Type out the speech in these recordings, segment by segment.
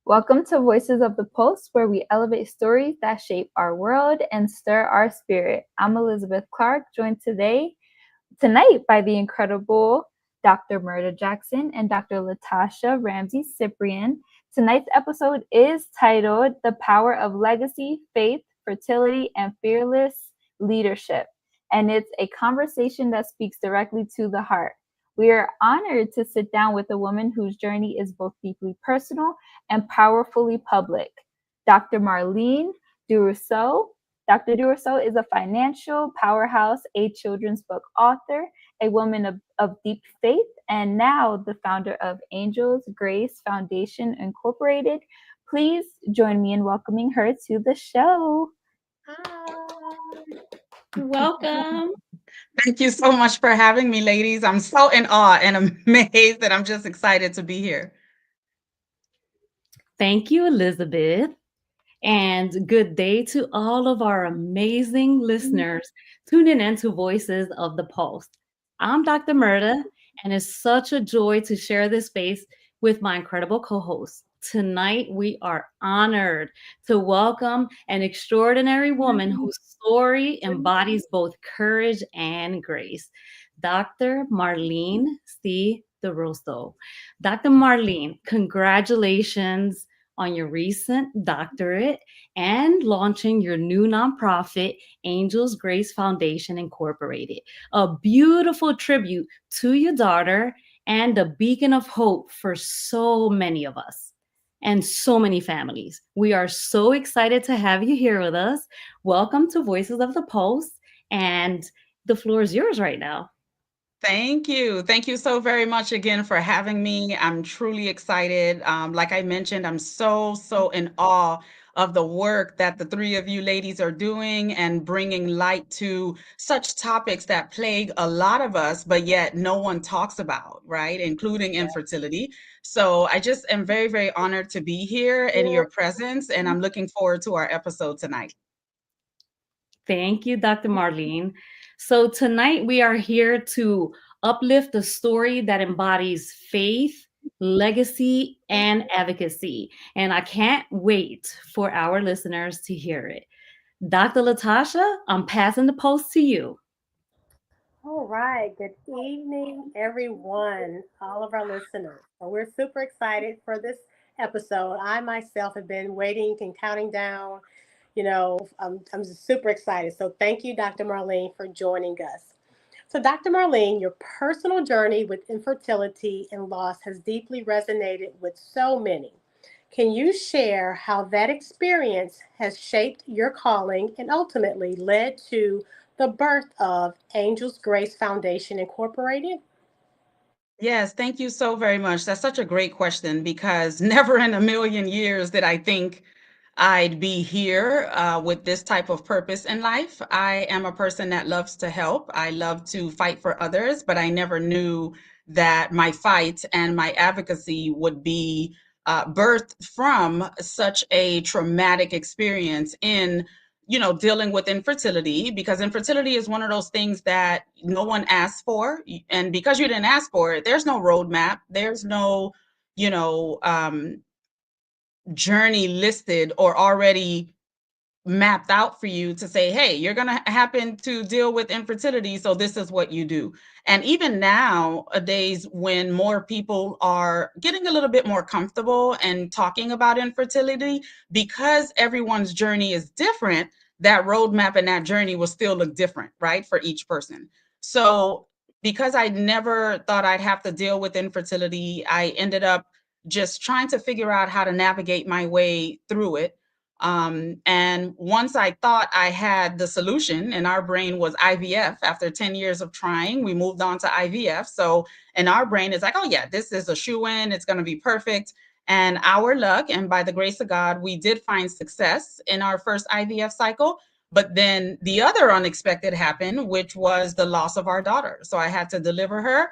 Welcome to Voices of the Post, where we elevate stories that shape our world and stir our spirit. I'm Elizabeth Clark, joined tonight by the incredible Dr. Mirta Jackson and Dr. Latasha Ramsey-Cyprian. Tonight's episode is titled The Power of Legacy, Faith, Fertility, and Fearless Leadership. And it's a conversation that speaks directly to the heart. We are honored to sit down with a woman whose journey is both deeply personal and powerfully public. Dr. Marline Duroseau. Dr. Duroseau is a financial powerhouse, a children's book author, a woman of deep faith, and now the founder of Angels Grace Foundation Incorporated. Please join me in welcoming her to the show. Hi. Welcome. Thank you so much for having me, ladies. I'm so in awe and amazed that I'm just excited to be here. Thank you, Elizabeth. And good day to all of our amazing listeners tuning in to Voices of the Post. I'm Dr. Mirta, and it's such a joy to share this space with my incredible co host. Tonight, we are honored to welcome an extraordinary woman whose story embodies both courage and grace, Dr. Marline C. Duroseau. Dr. Marline, congratulations on your recent doctorate and launching your new nonprofit, Angels Grace Foundation Incorporated. A beautiful tribute to your daughter and a beacon of hope for so many of us and so many families. We are so excited to have you here with us. Welcome to Voices of the Post, and the floor is yours right now. Thank you. Thank you so very much again for having me. I'm truly excited. Like I mentioned, I'm so in awe of the work that the three of you ladies are doing and bringing light to such topics that plague a lot of us, but yet no one talks about, right? Including infertility. So I just am very honored to be here in your presence, and I'm looking forward to our episode tonight. Thank you, Dr. Marline. So, tonight we are here to uplift a story that embodies faith, legacy, and advocacy. And I can't wait for our listeners to hear it. Dr. Latasha, I'm passing the post to you. All right. Good evening, everyone, all of our listeners. So we're super excited for this episode. I myself have been waiting and counting down. I'm just super excited. So thank you, Dr. Marlene, for joining us. So, Dr. Marlene, your personal journey with infertility and loss has deeply resonated with so many. Can you share how that experience has shaped your calling and ultimately led to the birth of Angels Grace Foundation Incorporated? Yes, thank you so very much. That's such a great question because never in a million years did I think I'd be here with this type of purpose in life. I am a person that loves to help. I love to fight for others, but I never knew that my fight and my advocacy would be birthed from such a traumatic experience in dealing with infertility, because infertility is one of those things that no one asks for. And because you didn't ask for it, there's no roadmap. There's no, you know, journey listed or already mapped out for you to say, hey, you're going to happen to deal with infertility, so this is what you do. And even nowadays, when more people are getting a little bit more comfortable and talking about infertility, because everyone's journey is different, that roadmap and that journey will still look different, right, for each person. So because I never thought I'd have to deal with infertility, I ended up just trying to figure out how to navigate my way through it. And once I thought I had the solution, and our brain was IVF, after 10 years of trying, we moved on to IVF. So, and our brain is like, oh yeah, this is a shoe-in, it's going to be perfect. And our luck, and by the grace of God, we did find success in our first IVF cycle. But then the other unexpected happened, which was the loss of our daughter. So I had to deliver her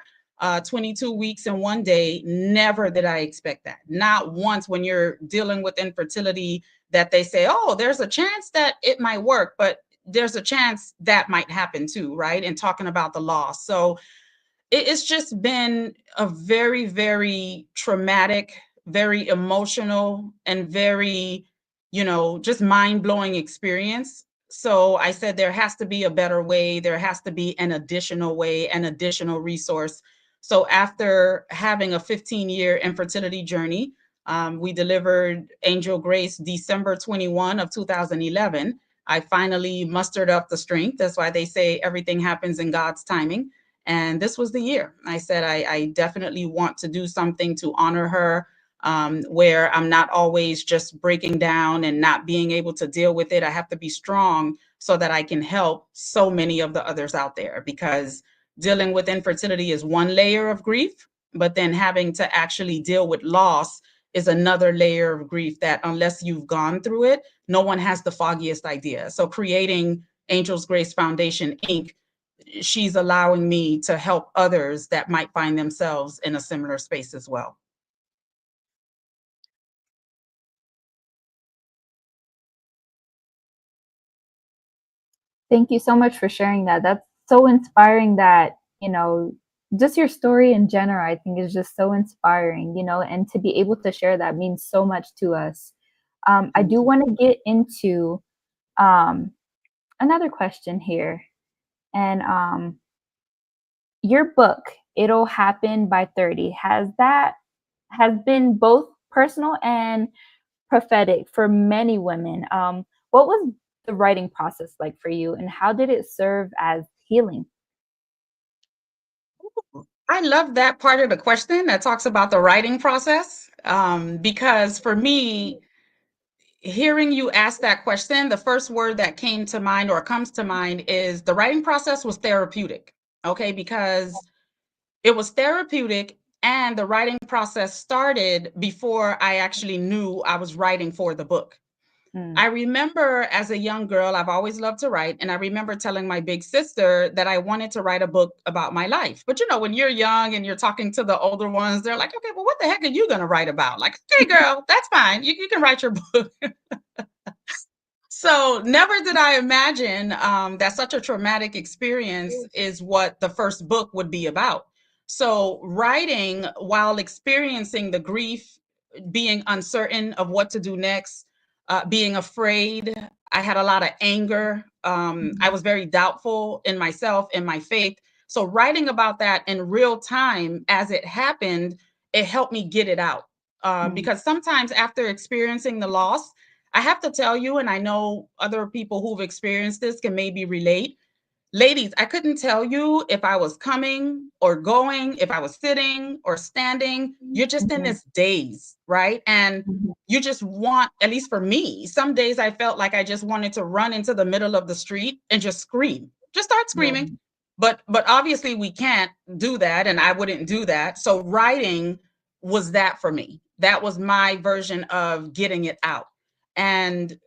22 weeks in one day. Never did I expect that. Not once when you're dealing with infertility that they say, oh, there's a chance that it might work, but there's a chance that might happen too, right? And talking about the loss. So it's just been a very traumatic very emotional, and very, just mind-blowing experience. So I said, there has to be a better way. There has to be an additional way, an additional resource. So after having a 15-year infertility journey, we delivered Angel Grace December 21 of 2011. I finally mustered up the strength. That's why they say everything happens in God's timing. And this was the year. I said, I definitely want to do something to honor her, where I'm not always just breaking down and not being able to deal with it. I have to be strong so that I can help so many of the others out there, because dealing with infertility is one layer of grief, but then having to actually deal with loss is another layer of grief that, unless you've gone through it, no one has the foggiest idea. So creating Angel's Grace Foundation, Inc., she's allowing me to help others that might find themselves in a similar space as well. Thank you so much for sharing that. That's so inspiring that, just your story in general, I think is just so inspiring, and to be able to share that means so much to us. I do want to get into another question here. And your book, It'll Happen by 30, has been both personal and prophetic for many women. What was the writing process like for you, and how did it serve as healing? I love that part of the question that talks about the writing process, because for me, hearing you ask that question, the first word that came to mind or comes to mind is the writing process was therapeutic. Okay, because it was therapeutic, and the writing process started before I actually knew I was writing for the book. I remember as a young girl, I've always loved to write. And I remember telling my big sister that I wanted to write a book about my life. But when you're young and you're talking to the older ones, they're like, okay, well, what the heck are you going to write about? Like, okay, girl, that's fine. You can write your book. So never did I imagine that such a traumatic experience is what the first book would be about. So writing while experiencing the grief, being uncertain of what to do next, being afraid. I had a lot of anger. I was very doubtful in myself, in my faith. So writing about that in real time as it happened, it helped me get it out. Because sometimes after experiencing the loss, I have to tell you, and I know other people who've experienced this can maybe relate. Ladies, I couldn't tell you if I was coming or going, if I was sitting or standing. You're just in this daze, right? And you just want, at least for me, some days I felt like I just wanted to run into the middle of the street and just scream, just start screaming. But obviously we can't do that, and I wouldn't do that. So writing was that for me. That was my version of getting it out. And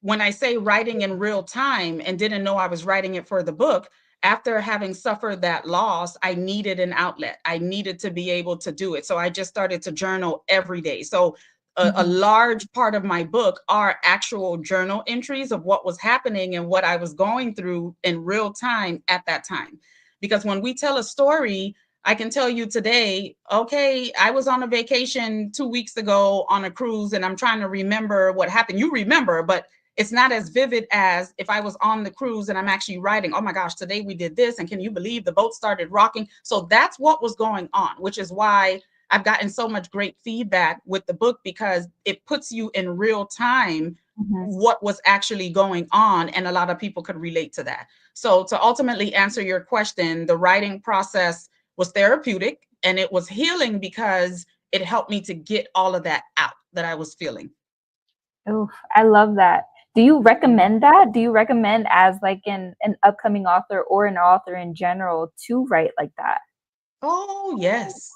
when I say writing in real time and didn't know I was writing it for the book, after having suffered that loss, I needed an outlet. I needed to be able to do it. So I just started to journal every day. So a large part of my book are actual journal entries of what was happening and what I was going through in real time at that time. Because when we tell a story, I can tell you today, okay, I was on a vacation 2 weeks ago on a cruise and I'm trying to remember what happened. You remember, but it's not as vivid as if I was on the cruise and I'm actually writing, oh my gosh, today we did this. And can you believe the boat started rocking? So that's what was going on, which is why I've gotten so much great feedback with the book, because it puts you in real time what was actually going on. And a lot of people could relate to that. So to ultimately answer your question, the writing process was therapeutic and it was healing because it helped me to get all of that out that I was feeling. Oh, I love that. Do you recommend that? Do you recommend as like an upcoming author or an author in general to write like that? Oh, yes.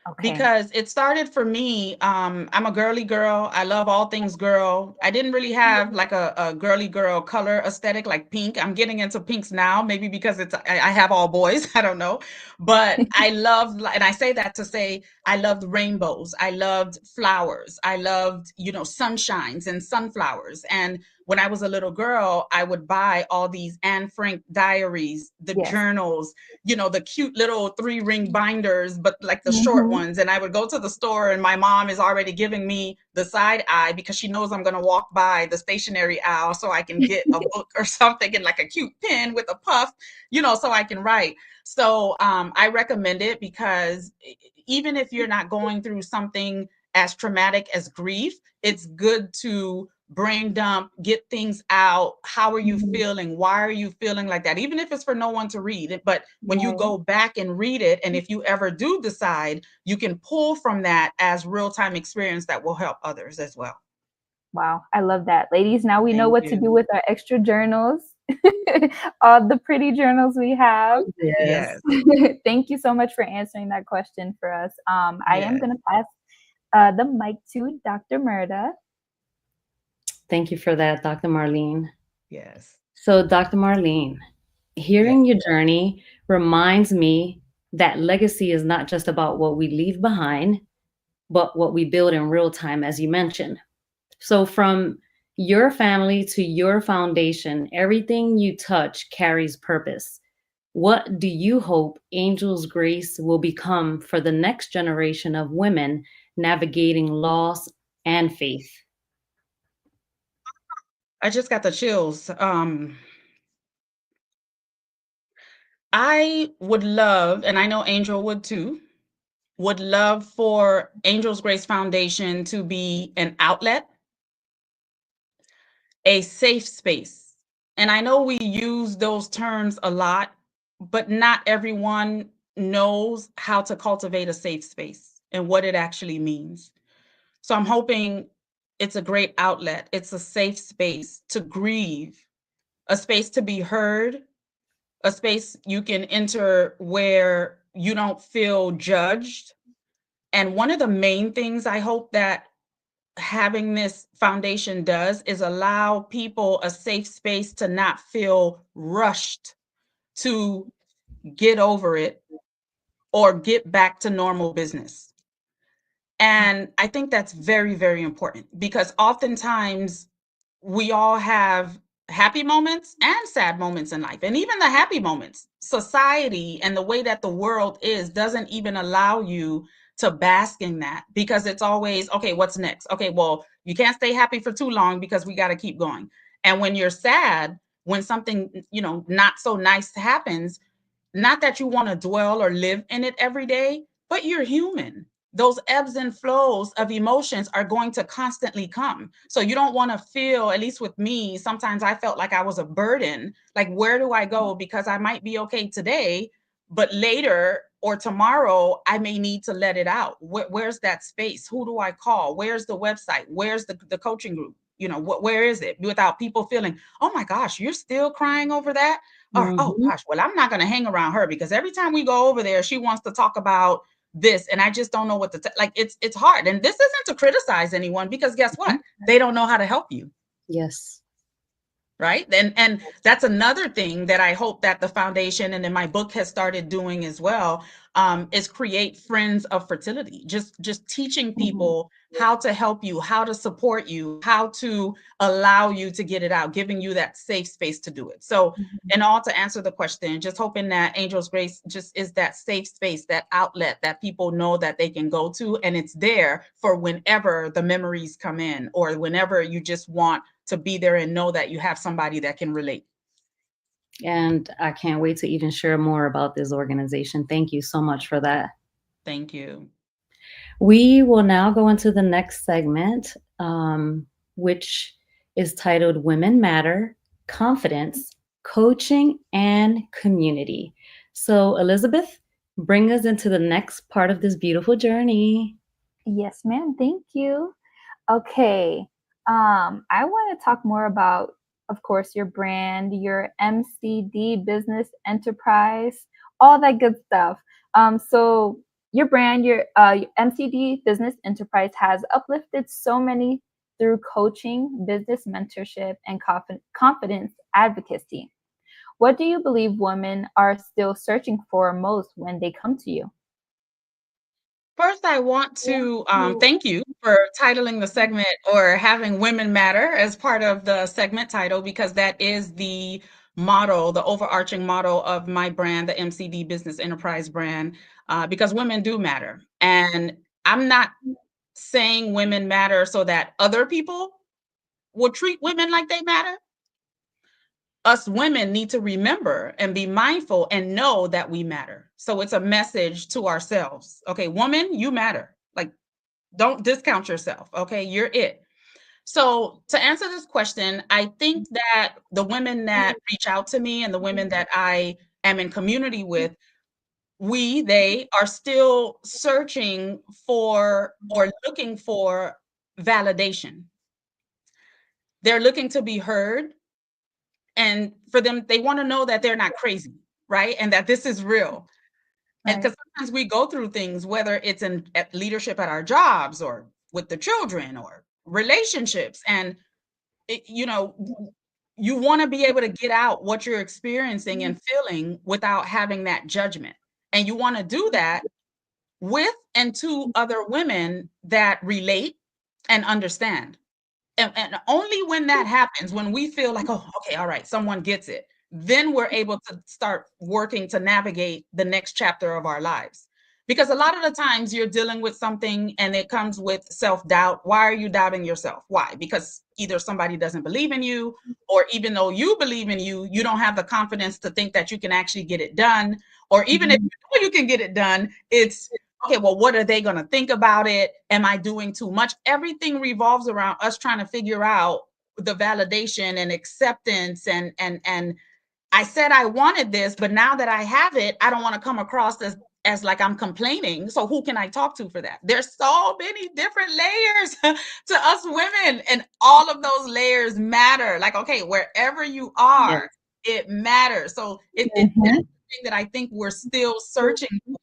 Okay. Because it started for me. I'm a girly girl. I love all things girl. I didn't really have like a girly girl color aesthetic like pink. I'm getting into pinks now, maybe because I have all boys. I don't know. But I love, and I say that to say, I loved rainbows. I loved flowers. I loved, sunshines and sunflowers. And when I was a little girl, I would buy all these Anne Frank diaries, the Yes. journals, the cute little 3-ring binders, but like the short Mhm. ones. And I would go to the store and my mom is already giving me the side eye because she knows I'm going to walk by the stationery aisle so I can get a book or something, and like a cute pen with a puff, so I can write. So I recommend it because even if you're not going through something as traumatic as grief, it's good to brain dump, get things out. How are you Mhm. feeling? Why are you feeling like that? Even if it's for no one to read it, but when you Right. go back and read it, and if you ever do decide, you can pull from that as real-time experience that will help others as well. Wow, I love that. Ladies, now we know Thank what to do you. with our extra journals, all the pretty journals we have. Yes. Yes. Thank you so much for answering that question for us. I am Yes. going to pass the mic to Dr. Mirta. Thank you for that, Dr. Marlene. Yes. So, Dr. Marlene, Yes. hearing your journey reminds me that legacy is not just about what we leave behind, but what we build in real time, as you mentioned. So, from your family to your foundation, everything you touch carries purpose. What do you hope Angel's Grace will become for the next generation of women navigating loss and faith? I just got the chills. I would love, and I know Angel would too, would love for Angel's Grace Foundation to be an outlet, a safe space. And I know we use those terms a lot, but not everyone knows how to cultivate a safe space and what it actually means. So I'm hoping it's a great outlet. It's a safe space to grieve, a space to be heard, a space you can enter where you don't feel judged. And one of the main things I hope that having this foundation does is allow people a safe space to not feel rushed to get over it or get back to normal business. And I think that's very, very important because oftentimes we all have happy moments and sad moments in life. And even the happy moments, society and the way that the world is doesn't even allow you to bask in that because it's always, okay, what's next? Okay, well, you can't stay happy for too long because we got to keep going. And when you're sad, when something, not so nice happens, not that you want to dwell or live in it every day, but you're human. Those ebbs and flows of emotions are going to constantly come. So you don't want to feel, at least with me, sometimes I felt like I was a burden. Like, where do I go? Because I might be okay today, but later or tomorrow, I may need to let it out. Where's that space? Who do I call? Where's the website? Where's the coaching group? Where is it? Without people feeling, oh my gosh, you're still crying over that? Or, oh Mhm. gosh, well, I'm not going to hang around her because every time we go over there, she wants to talk about this. And I just don't know what to like. It's hard. And this isn't to criticize anyone because guess what? They don't know how to help you. Yes. Right. And that's another thing that I hope that the foundation and then my book has started doing as well, is create friends of fertility, just teaching people how to help you, how to support you, how to allow you to get it out, giving you that safe space to do it. So in all, to answer the question, just hoping that Angel's Grace just is that safe space, that outlet that people know that they can go to, and it's there for whenever the memories come in or whenever you just want to be there and know that you have somebody that can relate. And I can't wait to even share more about this organization. Thank you so much for that. Thank you. We will now go into the next segment, which is titled Women Matter, Confidence, Coaching, and Community. So, Elizabeth, bring us into the next part of this beautiful journey. Yes, ma'am. Thank you. Okay. I want to talk more about, of course, your brand, your MCD business enterprise, all that good stuff. So your brand, your MCD business enterprise has uplifted so many through coaching, business mentorship, and confidence advocacy. What do you believe women are still searching for most when they come to you? First, I want to thank you for titling the segment or having Women Matter as part of the segment title, because that is the motto, the overarching motto of my brand, the MCD Business Enterprise brand, because women do matter. And I'm not saying women matter so that other people will treat women like they matter. Us women need to remember and be mindful and know that we matter. So it's a message to ourselves. Okay, woman, you matter. Like, don't discount yourself. Okay, you're it. So to answer this question, I think that the women that reach out to me and the women that I am in community with, they are still searching for or looking for validation. They're looking to be heard. And for them, they want to know that they're not crazy, right? And that this is real. And Right. because sometimes we go through things, whether it's in leadership at our jobs or with the children or relationships, and you want to be able to get out what you're experiencing and feeling without having that judgment. And you want to do that with and to other women that relate and understand. And only when that happens, when we feel like, oh, okay, all right, someone gets it, then we're able to start working to navigate the next chapter of our lives. Because a lot of the times you're dealing with something and it comes with self-doubt. Why are you doubting yourself? Why? Because either somebody doesn't believe in you, or even though you believe in you, you don't have the confidence to think that you can actually get it done. Or even if you know you can get it done, it's okay, well, what are they going to think about it? Am I doing too much? Everything revolves around us trying to figure out the validation and acceptance. And I said I wanted this, but now that I have it, I don't want to come across as like I'm complaining. So who can I talk to for that? There's so many different layers to us women, and all of those layers matter. Like, okay, wherever you are, it matters. So that's the thing that I think we're still searching for.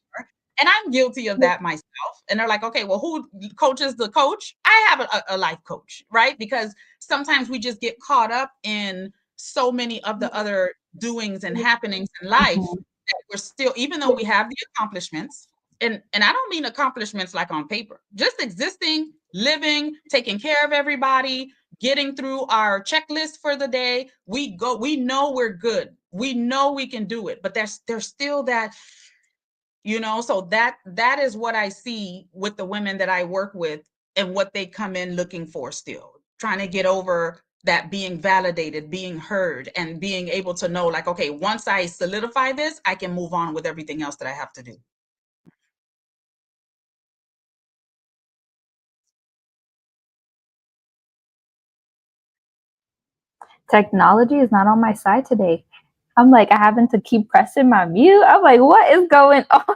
And I'm guilty of that myself. And they're like, okay, well, who coaches the coach? I have a life coach, right? Because sometimes we just get caught up in so many of the other doings and happenings in life that we're still, even though we have the accomplishments, and I don't mean accomplishments like on paper, just existing, living, taking care of everybody, getting through our checklist for the day. We know we're good. We know we can do it, but there's still that, so that is what I see with the women that I work with and what they come in looking for, still trying to get over that, being validated, being heard, and being able to know, like, okay, once I solidify this, I can move on with everything else that I have to do. Technology is not on my side today. I'm like, I having to keep pressing my mute. I'm like, what is going on?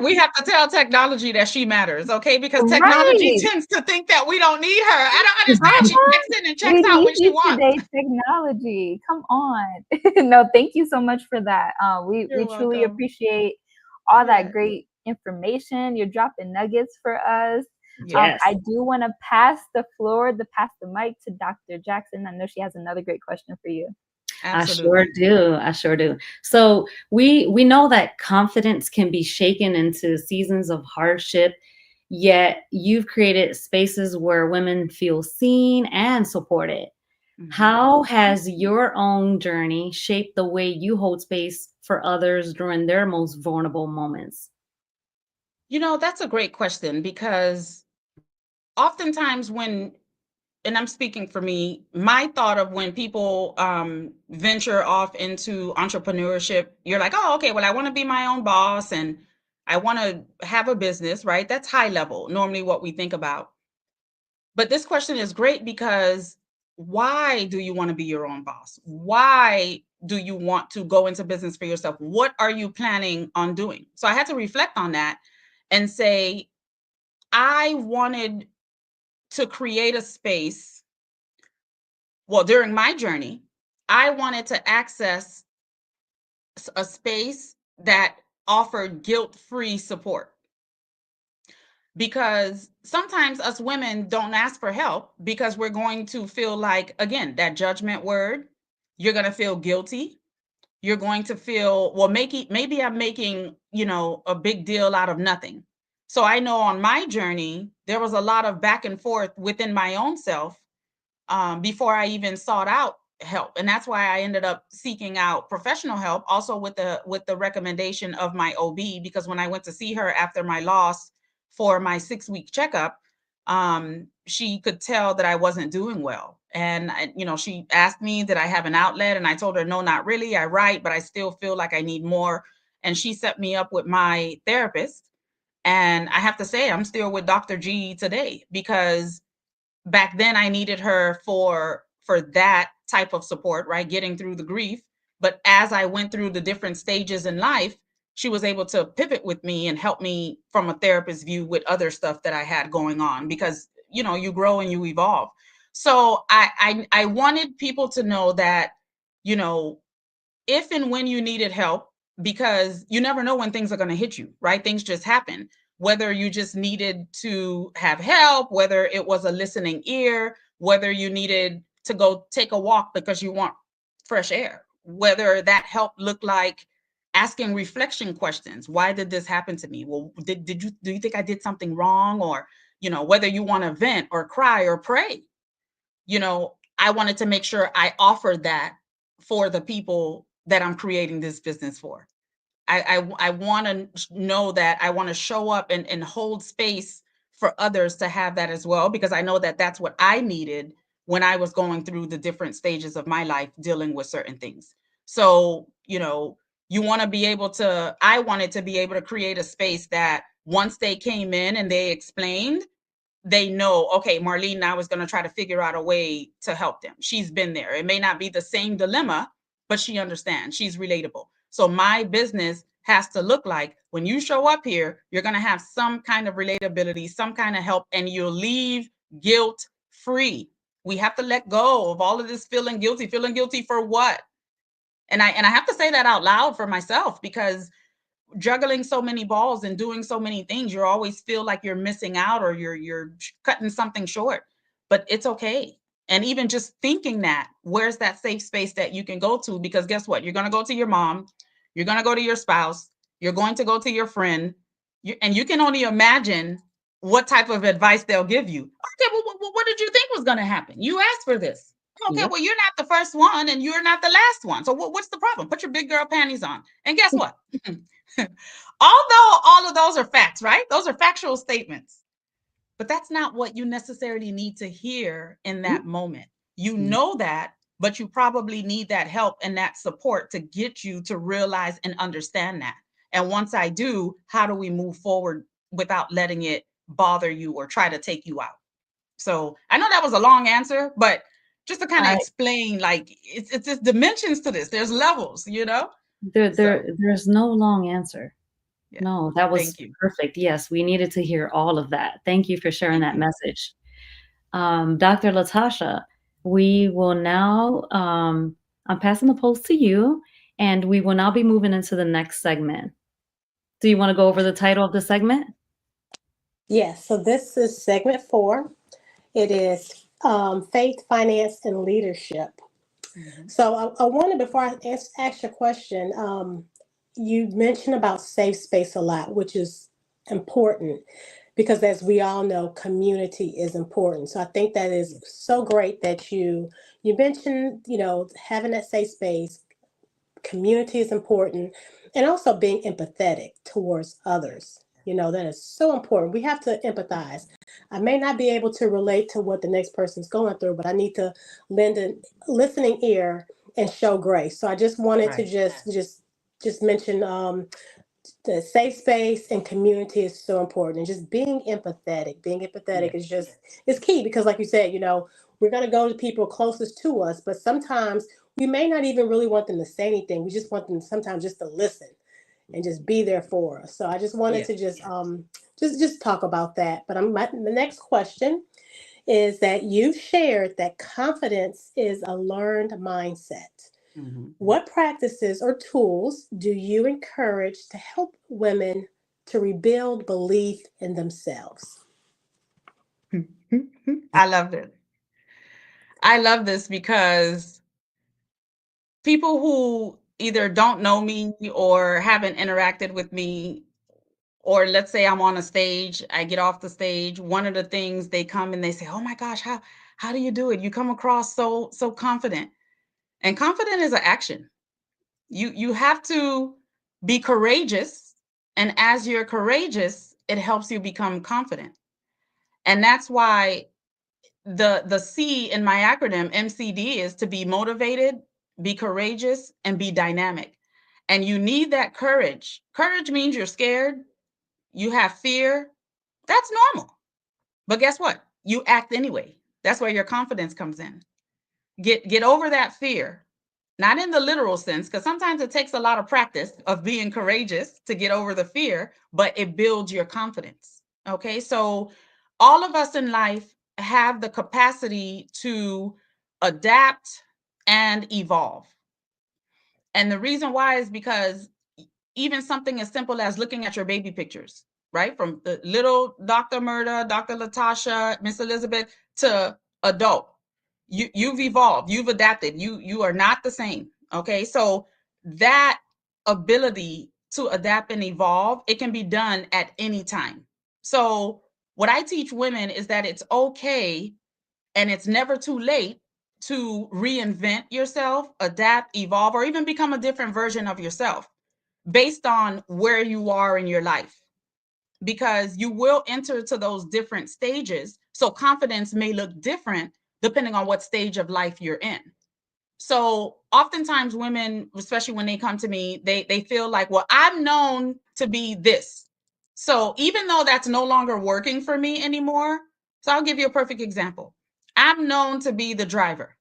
We have to tell technology that she matters, okay? Because technology tends to think that we don't need her. I don't understand. She checks in and checks out when she wants. Today, technology. Come on. No, thank you so much for that. We truly appreciate all that great information. You're dropping nuggets for us. Yes. I do want to pass the mic to Dr. Jackson. I know she has another great question for you. Absolutely. I sure do. So we know that confidence can be shaken into seasons of hardship, yet you've created spaces where women feel seen and supported. How has your own journey shaped the way you hold space for others during their most vulnerable moments? That's a great question, because oftentimes and I'm speaking for me, my thought of when people venture off into entrepreneurship, you're like, oh, okay, well, I want to be my own boss and I want to have a business, right? That's high level, normally what we think about. But this question is great, because why do you want to be your own boss? Why do you want to go into business for yourself? What are you planning on doing? So I had to reflect on that and say, I wanted to create a space. Well, during my journey, I wanted to access a space that offered guilt-free support. Because sometimes us women don't ask for help because we're going to feel like, again, that judgment word, you're going to feel guilty. You're going to feel, well, maybe I'm making, a big deal out of nothing. So I know on my journey, there was a lot of back and forth within my own self before I even sought out help. And that's why I ended up seeking out professional help, also with the recommendation of my OB, because when I went to see her after my loss for my 6-week checkup, she could tell that I wasn't doing well. And she asked me, did I have an outlet? And I told her, no, not really. I write, but I still feel like I need more. And she set me up with my therapist. And I have to say, I'm still with Dr. G today, because back then I needed her for that type of support, right? Getting through the grief. But as I went through the different stages in life, she was able to pivot with me and help me from a therapist's view with other stuff that I had going on, because you grow and you evolve. So I wanted people to know that, if and when you needed help, because you never know when things are going to hit you, right? Things just happen. Whether you just needed to have help, whether it was a listening ear, whether you needed to go take a walk because you want fresh air, whether that help looked like asking reflection questions. Why did this happen to me? Well, do you think I did something wrong? Or, whether you want to vent or cry or pray, I wanted to make sure I offered that for the people that I'm creating this business for. I want to know that I want to show up and hold space for others to have that as well, because I know that that's what I needed when I was going through the different stages of my life dealing with certain things. So, you want to be able to, I wanted to be able to create a space that once they came in and they explained, they know, okay, Marlene now is going to try to figure out a way to help them. She's been there. It may not be the same dilemma, but she understands. She's relatable. So my business has to look like, when you show up here, you're going to have some kind of relatability, some kind of help, and you'll leave guilt free. We have to let go of all of this feeling guilty for what? And I have to say that out loud for myself, because juggling so many balls and doing so many things, you always feel like you're missing out, or you're cutting something short. But it's okay. And even just thinking that, where's that safe space that you can go to? Because guess what? You're going to go to your mom, you're going to go to your spouse, you're going to go to your friend, and you can only imagine what type of advice they'll give you. Okay, well, what did you think was going to happen? You asked for this. Okay, Yep. well, you're not the first one and you're not the last one. So what's the problem? Put your big girl panties on. And guess what? Although all of those are facts, right? Those are factual statements. But that's not what you necessarily need to hear in that moment. You know that, but you probably need that help and that support to get you to realize and understand that. And once I do, how do we move forward without letting it bother you or try to take you out? So I know that was a long answer, but just to kind of explain, like, it's just dimensions to this. There's levels, There's no long answer. Yeah. No, that was Thank you. perfect. Yes, we needed to hear all of that. Thank you for sharing that message. Dr. Latasha, we will now, I'm passing the post to you, and we will now be moving into the next segment. Do you want to go over the title of the segment? Yes, so this is segment 4. It is faith, finance, and leadership. So I wanted, before I ask your question, you mentioned about safe space a lot, which is important, because as we all know, community is important. So I think that is so great that you mentioned, having that safe space. Community is important, and also being empathetic towards others. That is so important. We have to empathize. I may not be able to relate to what the next person's going through, but I need to lend a listening ear and show grace. So I just wanted to just mention the safe space and community is so important, and just being empathetic. Being empathetic is key, because like you said, we're going to go to people closest to us, but sometimes we may not even really want them to say anything. We just want them sometimes just to listen and just be there for us. So I just wanted to just talk about that. But the next question is that you shared that confidence is a learned mindset. What practices or tools do you encourage to help women to rebuild belief in themselves? I love it. I love this because people who either don't know me or haven't interacted with me Or let's say I'm on a stage, I get off the stage. One of the things they come and they say, "Oh my gosh, how do you do it? You come across so confident." And confident is an action. You have to be courageous, and as you're courageous, it helps you become confident. And that's why the C in my acronym MCD is to be motivated, be courageous, and be dynamic. And you need that courage. Courage means you're scared, you have fear. That's normal. But guess what? You act anyway. That's where your confidence comes in. Get over that fear. Not in the literal sense, because sometimes it takes a lot of practice of being courageous to get over the fear, but it builds your confidence. Okay, so all of us in life have the capacity to adapt and evolve. And the reason why is because even something as simple as looking at your baby pictures, right? From the little Dr. Mirta, Dr. Latasha, Miss Elizabeth to adult. You've evolved, you've adapted, you are not the same. Okay. So that ability to adapt and evolve, it can be done at any time. So what I teach women is that it's okay and it's never too late to reinvent yourself, adapt, evolve, or even become a different version of yourself based on where you are in your life, because you will enter to those different stages. So confidence may look different depending on what stage of life you're in. So oftentimes women, especially when they come to me, they feel like, well, I'm known to be this. So even though that's no longer working for me anymore, so I'll give you a perfect example. I'm known to be the driver.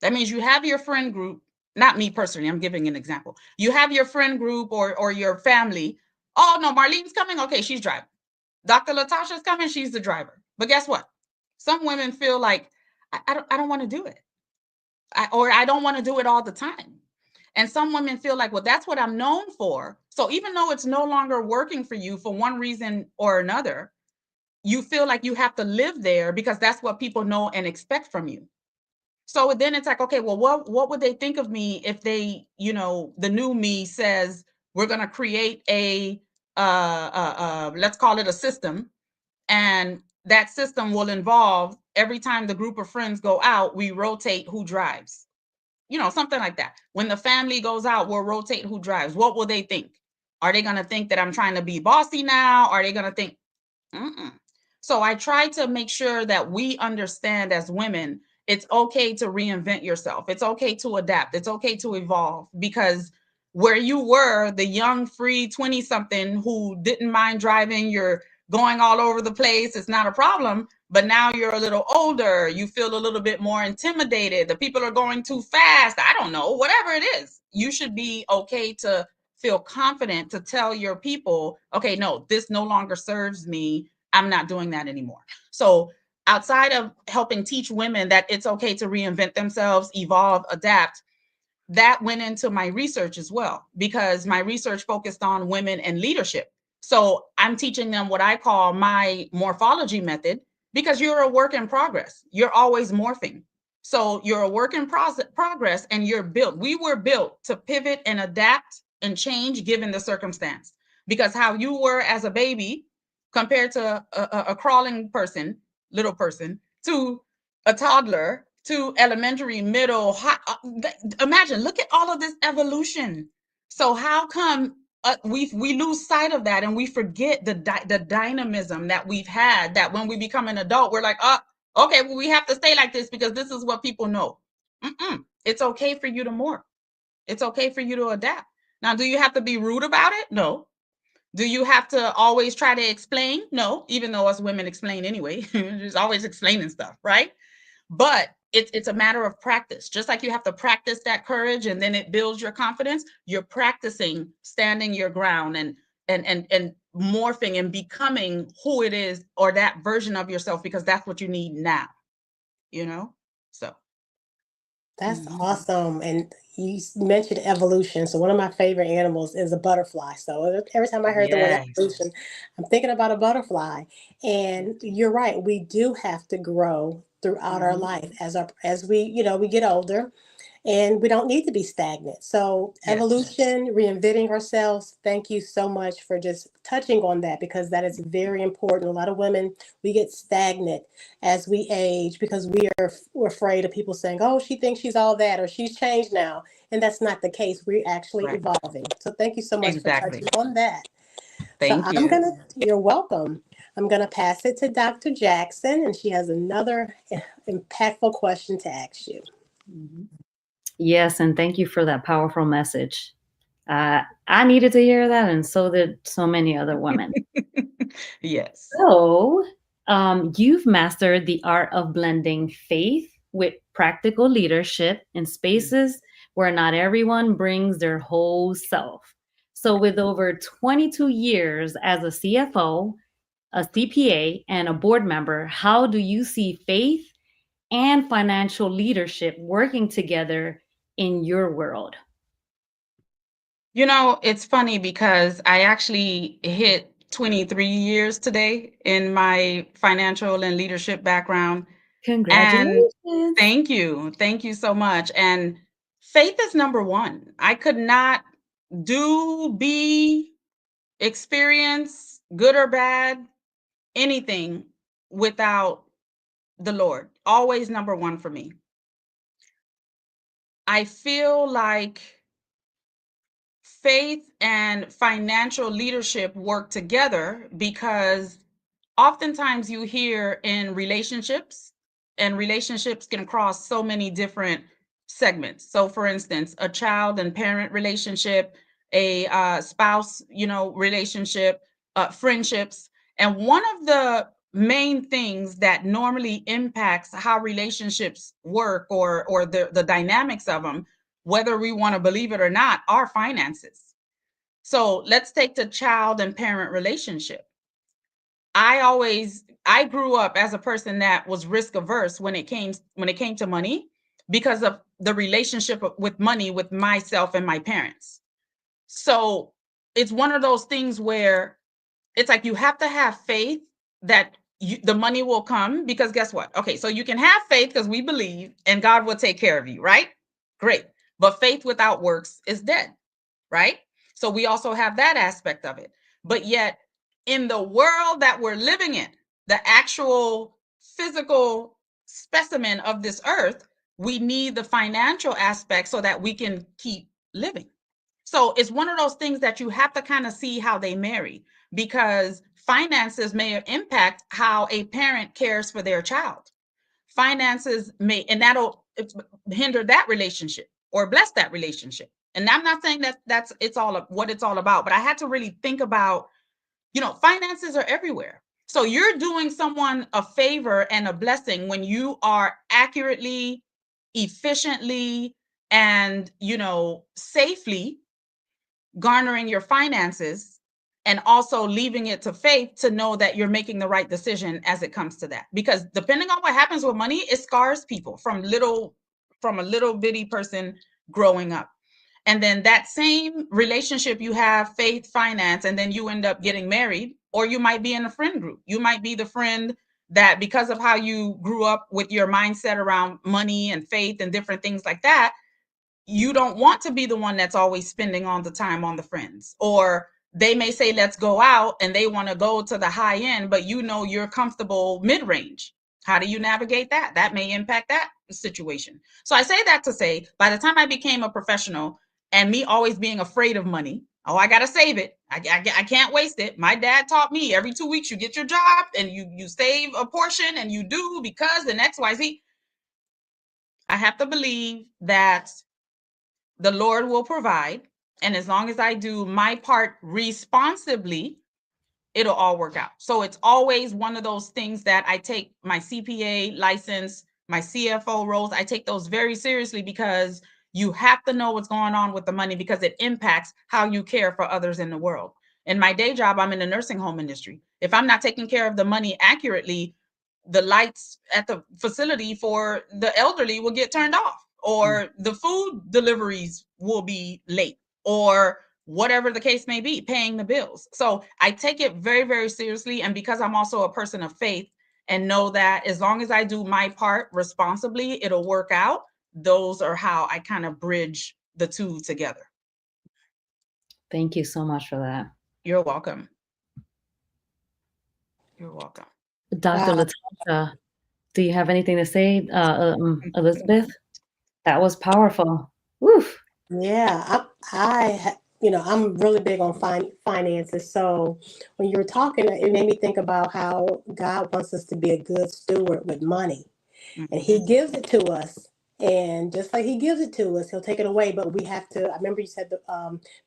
That means you have your friend group, not me personally, I'm giving an example. You have your friend group or your family. Oh no, Marlene's coming. Okay, she's driving. Dr. Latasha's coming, she's the driver. But guess what? Some women feel like I don't want to do it. Or I don't want to do it all the time. And some women feel like, well, that's what I'm known for. So even though it's no longer working for you for one reason or another, you feel like you have to live there because that's what people know and expect from you. So then it's like, okay, well, what would they think of me if they, the new me says we're going to create a let's call it a system, and that system will involve every time the group of friends go out, we rotate who drives, something like that. When the family goes out, we'll rotate who drives. What will they think? Are they going to think that I'm trying to be bossy now? Are they going to think? Mm-mm. So I try to make sure that we understand as women, it's okay to reinvent yourself. It's okay to adapt. It's okay to evolve, because where you were, the young, free 20 something who didn't mind driving, you're going all over the place, it's not a problem. But now you're a little older, you feel a little bit more intimidated. The people are going too fast. I don't know, whatever it is. You should be okay to feel confident to tell your people, okay, no, this no longer serves me. I'm not doing that anymore. So outside of helping teach women that it's okay to reinvent themselves, evolve, adapt, that went into my research as well, because my research focused on women and leadership. So I'm teaching them what I call my morphology method, because you're a work in progress. You're always morphing. So you're a work in progress, and we were built to pivot and adapt and change given the circumstance. Because how you were as a baby compared to a crawling person, little person, to a toddler, to elementary, middle, imagine, look at all of this evolution. So how come we lose sight of that, and we forget the dynamism that we've had, that when we become an adult, we're like, oh, okay, well, we have to stay like this because this is what people know. It's okay for you to morph. It's okay for you to adapt. Now, do you have to be rude about it? No. Do you have to always try to explain? No, even though us women explain anyway. Just always explaining stuff, right? But it's a matter of practice. Just like you have to practice that courage, and then it builds your confidence. You're practicing standing your ground and morphing and becoming who it is, or that version of yourself, because that's what you need now. So That's awesome. And you mentioned evolution. So one of my favorite animals is a butterfly. So every time I heard the word yes. evolution, I'm thinking about a butterfly. And you're right, we do have to grow throughout our life as we we get older. and we don't need to be stagnant. So Yes. evolution, reinventing ourselves. Thank you so much for just touching on that, because that is very important. A lot of women, we get stagnant as we age because we're afraid of people saying, "Oh, she thinks she's all that," or "She's changed now," and that's not the case. We're actually Right. evolving. So thank you so much for Exactly. touching on that. So Thank you. you're welcome. I'm gonna pass it to Dr. Jackson, and she has another impactful question to ask you. Mhm. Yes, and thank you for that powerful message. I needed to hear that, and so did so many other women. Yes. So, you've mastered the art of blending faith with practical leadership in spaces where not everyone brings their whole self. So, with over 22 years as a CFO, a CPA, and a board member, how do you see faith and financial leadership working together in your world? You know, it's funny because I actually hit 23 years today in my financial and leadership background. And Congratulations. thank you. Thank you so much. And faith is number one. I could not do, be, experience, good or bad, anything without the Lord. Always number one for me. I feel like faith and financial leadership work together because oftentimes you hear in relationships, and relationships can cross so many different segments. So for instance, a child and parent relationship, a spouse, relationship, friendships. And one of the main things that normally impacts how relationships work, or the dynamics of them, whether we want to believe it or not, are finances. So let's take the child and parent relationship. I grew up as a person that was risk averse when it came to money, because of the relationship with money with myself and my parents. So it's one of those things where it's like you have to have faith that the money will come, because guess what? Okay, so you can have faith because we believe and God will take care of you, right? Great. But faith without works is dead, right? So we also have that aspect of it. But yet, in the world that we're living in, the actual physical specimen of this earth, we need the financial aspect so that we can keep living. So it's one of those things that you have to kind of see how they marry, because finances may impact how a parent cares for their child. Finances may, and that'll hinder that relationship or bless that relationship. And I'm not saying that that's it's all what it's all about, but I had to really think about, finances are everywhere. So you're doing someone a favor and a blessing when you are accurately, efficiently, and safely garnering your finances, and also leaving it to faith to know that you're making the right decision as it comes to that. Because depending on what happens with money, it scars people from a little bitty person growing up. And then that same relationship, you have faith, finance, and then you end up getting married, or you might be in a friend group. You might be the friend that, because of how you grew up with your mindset around money and faith and different things like that, you don't want to be the one that's always spending all the time on the friends. Or they may say, let's go out, and they want to go to the high end, but you're comfortable mid-range. How do you navigate that? That may impact that situation. So I say that to say, by the time I became a professional, and me always being afraid of money, oh, I got to save it. I can't waste it. My dad taught me every 2 weeks you get your job and you save a portion, and you do because the XYZ. I have to believe that the Lord will provide. And as long as I do my part responsibly, it'll all work out. So it's always one of those things that I take my CPA license, my CFO roles, I take those very seriously, because you have to know what's going on with the money, because it impacts how you care for others in the world. In my day job, I'm in the nursing home industry. If I'm not taking care of the money accurately, the lights at the facility for the elderly will get turned off, or the food deliveries will be late, or whatever the case may be, paying the bills. So I take it very, very seriously. And because I'm also a person of faith and know that as long as I do my part responsibly, it'll work out, those are how I kind of bridge the two together. Thank you so much for that. You're welcome. You're welcome. Dr. Wow. Latasha, do you have anything to say, Elizabeth? That was powerful. Woof. Yeah, I'm really big on finances. So when you were talking, it made me think about how God wants us to be a good steward with money, and Mhm. He gives it to us. And just like He gives it to us, He'll take it away. But we have to. I remember you said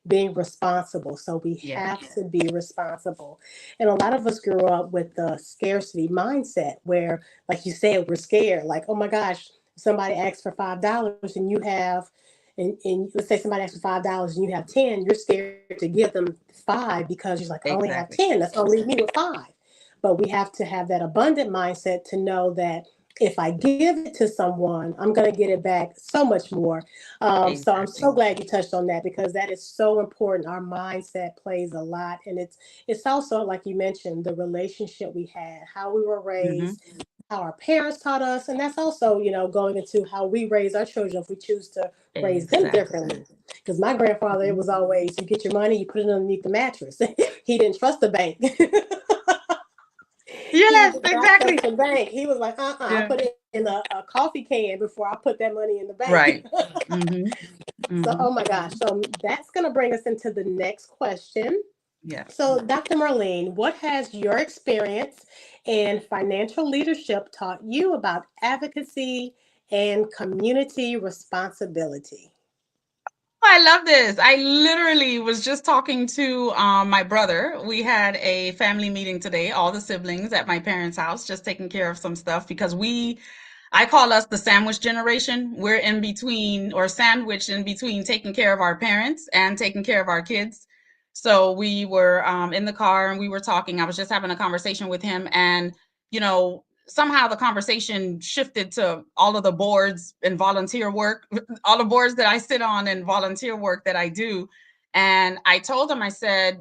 being responsible. So we Yeah. have to be responsible. And a lot of us grew up with the scarcity mindset, where, like you said, we're scared. Like, oh my gosh, somebody asks for $5, and you have and let's say somebody asks for $5 and you have 10, you're scared to give them five because you're like, I only have Exactly. 10. That's gonna leave me with five. But we have to have that abundant mindset to know that if I give it to someone, I'm gonna get it back so much more. So I'm Exactly. so glad you touched on that, because that is so important. Our mindset plays a lot, and it's also, like you mentioned, the relationship we had, how we were Mm-hmm. raised, how our parents taught us, and that's also, going into how we raise our children if we choose to raise them Exactly. differently. Because my grandfather, it Mm-hmm. was always, you get your money, you put it underneath the mattress. He didn't trust the bank. He Yes, did not exactly. trust the bank. He was like, I Yeah. put it in a coffee can before I put that money in the bank. Right. Mm-hmm. So, Mm-hmm. oh my gosh. So that's going to bring us into the next question. Yes. So, Dr. Marlene, what has your experience in financial leadership taught you about advocacy and community responsibility? I love this. I literally was just talking to my brother. We had a family meeting today, all the siblings at my parents' house, just taking care of some stuff because I call us the sandwich generation. We're in between or sandwiched in between taking care of our parents and taking care of our kids. So we were in the car and we were talking. I was just having a conversation with him, and somehow the conversation shifted to all of the boards and volunteer work, all the boards that I sit on and volunteer work that I do. And I told him, I said,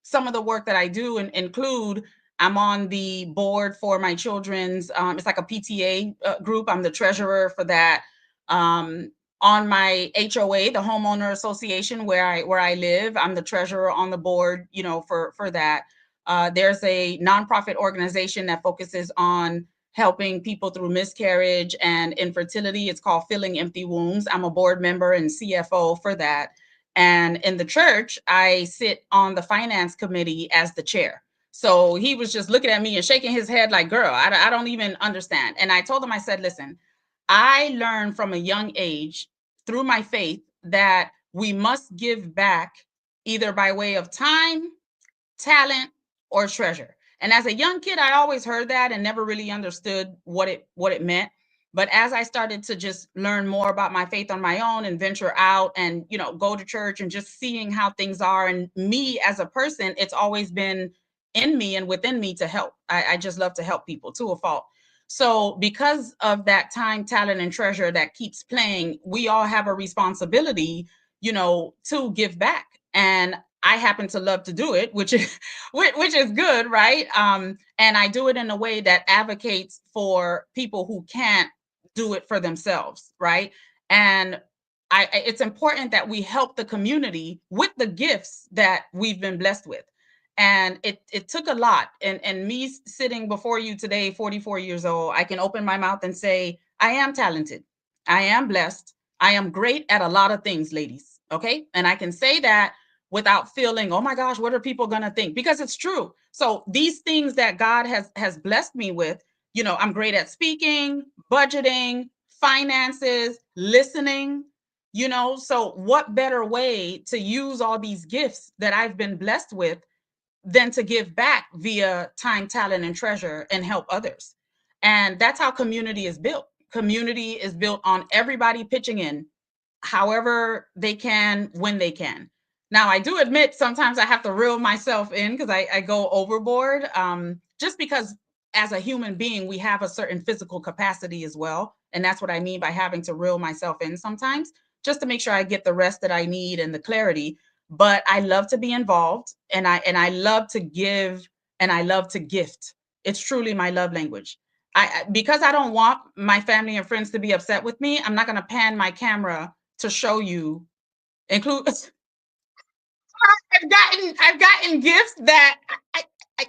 some of the work that I do include, I'm on the board for my children's, it's like a PTA group. I'm the treasurer for that. On my HOA, the homeowner association where I live, I'm the treasurer on the board, for that. There's a nonprofit organization that focuses on helping people through miscarriage and infertility. It's called Filling Empty Wombs. I'm a board member and CFO for that. And in the church, I sit on the finance committee as the chair. So he was just looking at me and shaking his head like, girl, I don't even understand. And I told him, I said, listen, I learned from a young age through my faith that we must give back either by way of time, talent, or treasure. And as a young kid, I always heard that and never really understood what it meant. But as I started to just learn more about my faith on my own and venture out and, go to church and just seeing how things are, and me as a person, it's always been in me and within me to help. I just love to help people to a fault. So because of that time, talent, and treasure that keeps playing, we all have a responsibility, to give back. And I happen to love to do it, which is which is good, right? And I do it in a way that advocates for people who can't do it for themselves, right? And it's important that we help the community with the gifts that we've been blessed with. And it took a lot. And me sitting before you today, 44 years old, I can open my mouth and say, I am talented. I am blessed. I am great at a lot of things, ladies. Okay. And I can say that without feeling, oh my gosh, what are people going to think? Because it's true. So these things that God has blessed me with, I'm great at speaking, budgeting, finances, listening, so what better way to use all these gifts that I've been blessed with than to give back via time, talent, and treasure and help others. And that's how community is built. Community is built on everybody pitching in however they can, when they can. Now, I do admit sometimes I have to reel myself in because I go overboard, just because as a human being, we have a certain physical capacity as well. And that's what I mean by having to reel myself in sometimes, just to make sure I get the rest that I need and the clarity. But I love to be involved, and I love to give, and I love to gift. It's truly my love language. because I don't want my family and friends to be upset with me, I'm not going to pan my camera to show you, include. I've gotten gifts that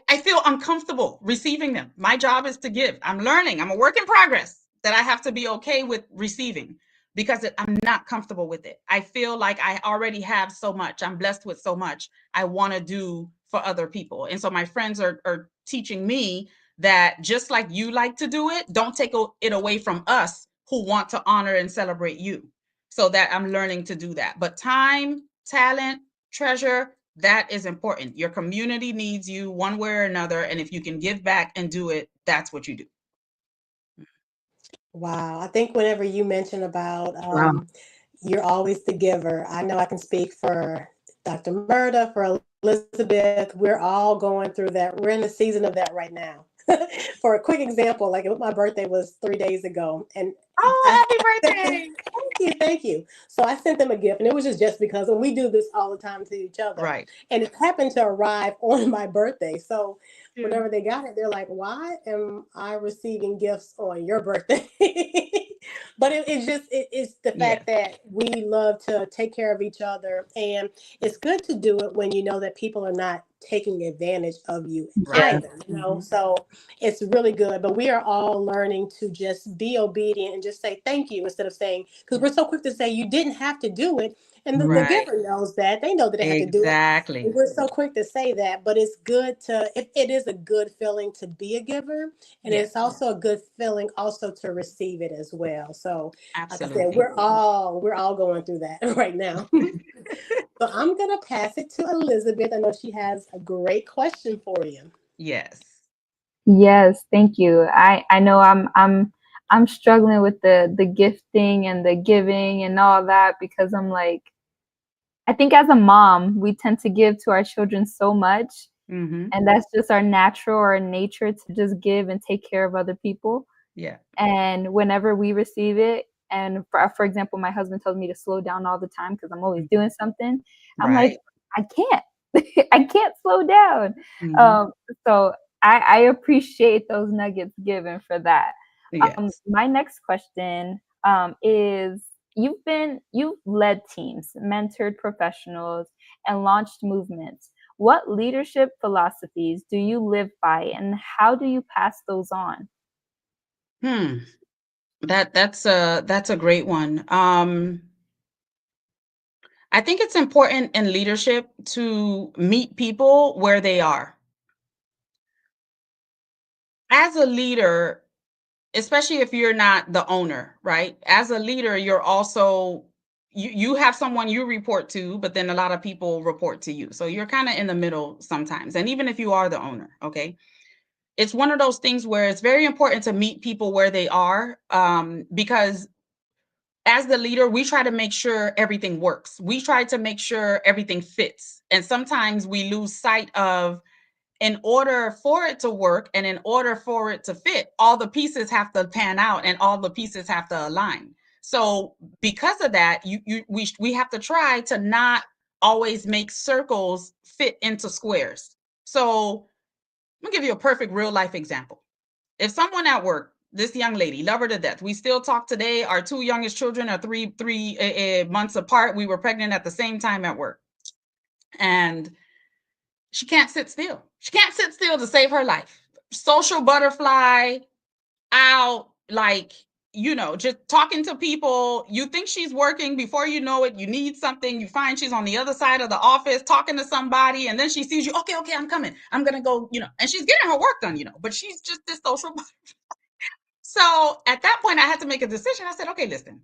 I feel uncomfortable receiving them. My job is to give. I'm learning. I'm a work in progress that I have to be okay with receiving because I'm not comfortable with it. I feel like I already have so much. I'm blessed with so much I want to do for other people. And so my friends are teaching me that just like you like to do it, don't take it away from us who want to honor and celebrate you. So that I'm learning to do that. But time, talent, treasure, that is important. Your community needs you one way or another. And if you can give back and do it, that's what you do. Wow. I think whenever you mention about you're always the giver, I know I can speak for Dr. Murda, for Elizabeth. We're all going through that. We're in the season of that right now. For a quick example, like my birthday was 3 days ago, and Happy birthday! Thank you. So I sent them a gift, and it was just because, and we do this all the time to each other, right? And it happened to arrive on my birthday. So whenever they got it, they're like, "Why am I receiving gifts on your birthday?" But it's the fact that we love to take care of each other, and it's good to do it when you know that people are not taking advantage of you either. So it's really good. But we are all learning to just be obedient and just say thank you instead of saying, because we're so quick to say you didn't have to do it, and the giver knows that. They know that they have to do it. Exactly. And we're so quick to say that, but it's good to, it is a good feeling to be a giver. And it's also a good feeling also to receive it as well. So absolutely. Like I said, we're all going through that right now. So I'm going to pass it to Elizabeth. I know she has a great question for you. Yes. Yes, thank you. I know I'm struggling with the gifting and the giving and all that because I'm like, I think as a mom, we tend to give to our children so much. And that's just our natural or nature to just give and take care of other people. Yeah. And whenever we receive it, and for example, my husband tells me to slow down all the time because I'm always doing something. I'm like, I can't. I can't slow down. So I appreciate those nuggets given for that. Yes. My next question is you've led teams, mentored professionals, and launched movements. What leadership philosophies do you live by, and how do you pass those on? That's a great one. I think it's important in leadership to meet people where they are. As a leader, especially if you're not the owner, right? As a leader, you're also you have someone you report to, but then a lot of people report to you. So you're kind of in the middle sometimes. And even if you are the owner, okay? It's one of those things where it's very important to meet people where they are, because as the leader, we try to make sure everything works. We try to make sure everything fits. And sometimes we lose sight of, in order for it to work and in order for it to fit, all the pieces have to pan out and all the pieces have to align. So because of that, we have to try to not always make circles fit into squares. So I'm gonna give you a perfect real life example. If someone at work, this young lady, love her to death. We still talk today. Our two youngest children are three months apart. We were pregnant at the same time at work. And she can't sit still. She can't sit still to save her life. Social butterfly, out, like, just talking to people. You think she's working. Before you know it, you need something. You find she's on the other side of the office talking to somebody. And then she sees you. Okay, I'm coming. I'm going to go, and she's getting her work done, but she's just this social butterfly. So at that point, I had to make a decision. I said, okay, listen,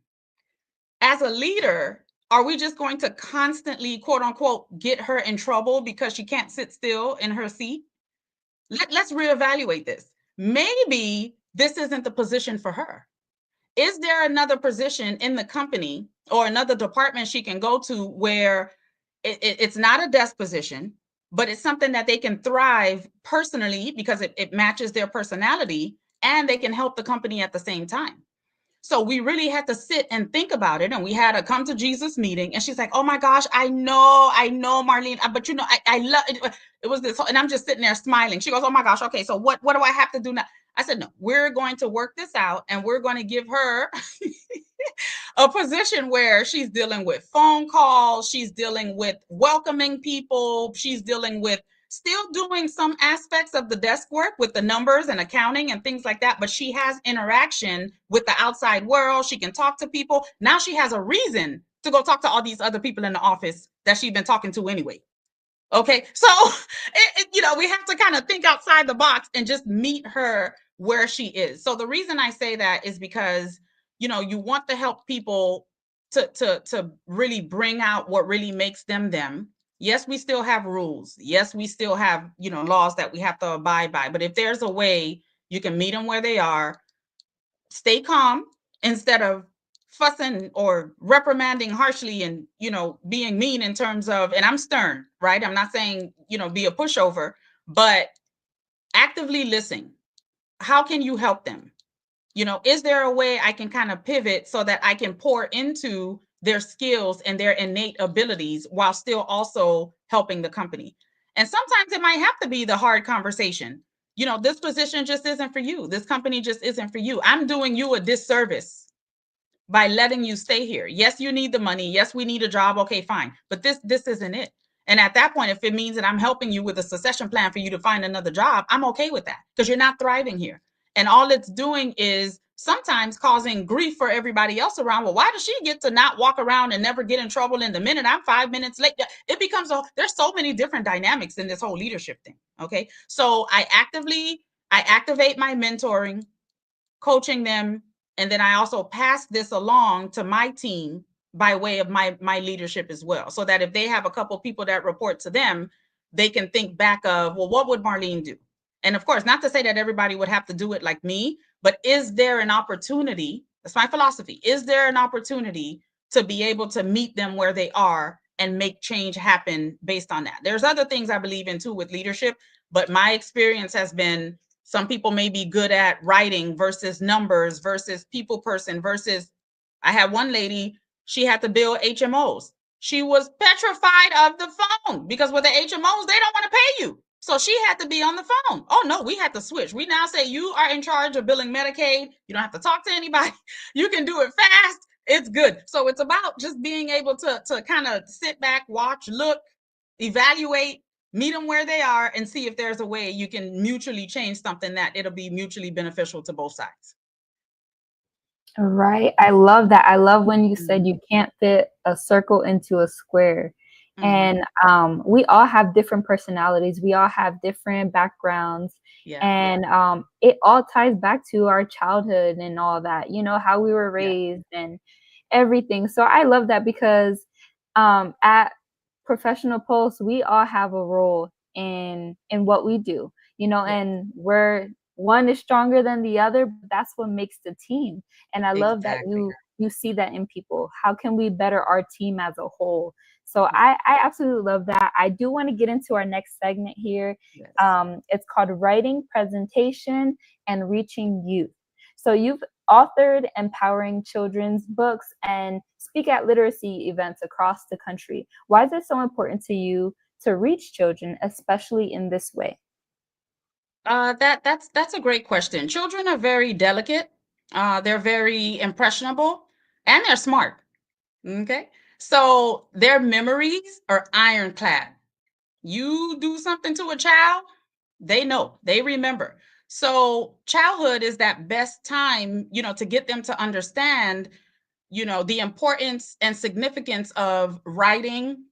as a leader, are we just going to constantly, quote unquote, get her in trouble because she can't sit still in her seat? Let's reevaluate this. Maybe this isn't the position for her. Is there another position in the company or another department she can go to where it's not a desk position, but it's something that they can thrive personally because it matches their personality and they can help the company at the same time? So we really had to sit and think about it. And we had a come to Jesus meeting. And she's like, oh my gosh, I know, Marlene, but you know, I love it. It was this, and I'm just sitting there smiling. She goes, oh my gosh, okay, so what do I have to do now? I said, no, we're going to work this out, and we're going to give her a position where she's dealing with phone calls, she's dealing with welcoming people, she's dealing with still doing some aspects of the desk work with the numbers and accounting and things like that, but she has interaction with the outside world. She can talk to people. Now she has a reason to go talk to all these other people in the office that she's been talking to anyway. Okay, so you know, we have to kind of think outside the box and just meet her where she is. So the reason I say that is because, you know, you want to help people to really bring out what really makes them them. Yes, we still have rules. Yes, we still have, you know, laws that we have to abide by. But if there's a way you can meet them where they are, stay calm instead of fussing or reprimanding harshly and, you know, being mean in terms of, and I'm stern, right? I'm not saying, you know, be a pushover, but actively listen. How can you help them? You know, is there a way I can kind of pivot so that I can pour into their skills and their innate abilities while still also helping the company? And sometimes it might have to be the hard conversation. You know, this position just isn't for you. This company just isn't for you. I'm doing you a disservice by letting you stay here. Yes, you need the money. Yes, we need a job. Okay, fine. But this isn't it. And at that point, if it means that I'm helping you with a succession plan for you to find another job, I'm okay with that because you're not thriving here. And all it's doing is sometimes causing grief for everybody else around. Well, why does she get to not walk around and never get in trouble in the minute I'm 5 minutes late? It becomes there's so many different dynamics in this whole leadership thing. Okay. So I activate my mentoring, coaching them, and then I also pass this along to my team by way of my leadership as well, so that if they have a couple people that report to them, they can think back of, well, what would Marlene do? And of course, not to say that everybody would have to do it like me, but is there an opportunity? That's my philosophy. Is there an opportunity to be able to meet them where they are and make change happen based on that? There's other things I believe in too with leadership, but my experience has been some people may be good at writing versus numbers versus people person versus, I had one lady, she had to build HMOs. She was petrified of the phone because with the HMOs, they don't want to pay you. So she had to be on the phone. Oh no, we had to switch. We now say you are in charge of billing Medicaid. You don't have to talk to anybody. You can do it fast. It's good. So it's about just being able to kind of sit back, watch, look, evaluate, meet them where they are, and see if there's a way you can mutually change something that it'll be mutually beneficial to both sides. Right. I love that. I love when you said you can't fit a circle into a square. And we all have different personalities. We all have different backgrounds. And it all ties back to our childhood and all that, you know, how we were raised and everything. So I love that because at Professional Pulse, we all have a role in what we do, you know, and one is stronger than the other, but that's what makes the team. And I love that you see that in people. How can we better our team as a whole? So I absolutely love that. I do want to get into our next segment here. It's called Writing, Presentation, and Reaching Youth. So you've authored empowering children's books and speak at literacy events across the country. Why is it so important to you to reach children, especially in this way? That's a great question. Children are very delicate. They're very impressionable, and they're smart. Okay, so their memories are ironclad. You do something to a child, they know, they remember. So childhood is that best time, you know, to get them to understand, you know, the importance and significance of writing,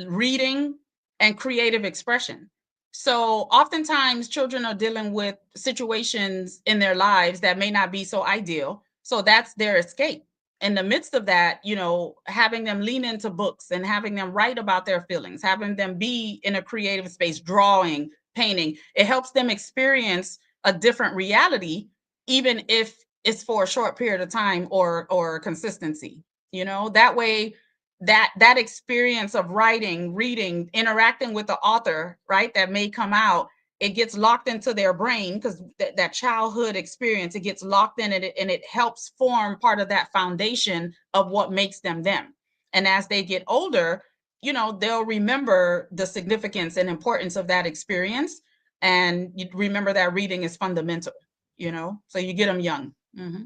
reading, and creative expression. So oftentimes children are dealing with situations in their lives that may not be so ideal. So that's their escape. In the midst of that, you know, having them lean into books and having them write about their feelings, having them be in a creative space, drawing, painting, it helps them experience a different reality, even if it's for a short period of time or consistency. You know, that way that experience of writing, reading, interacting with the author, right, that may come out, it gets locked into their brain because that childhood experience, it gets locked in it, and it helps form part of that foundation of what makes them them. And as they get older, you know, they'll remember the significance and importance of that experience. And you remember that reading is fundamental, you know, so you get them young. Mm-hmm.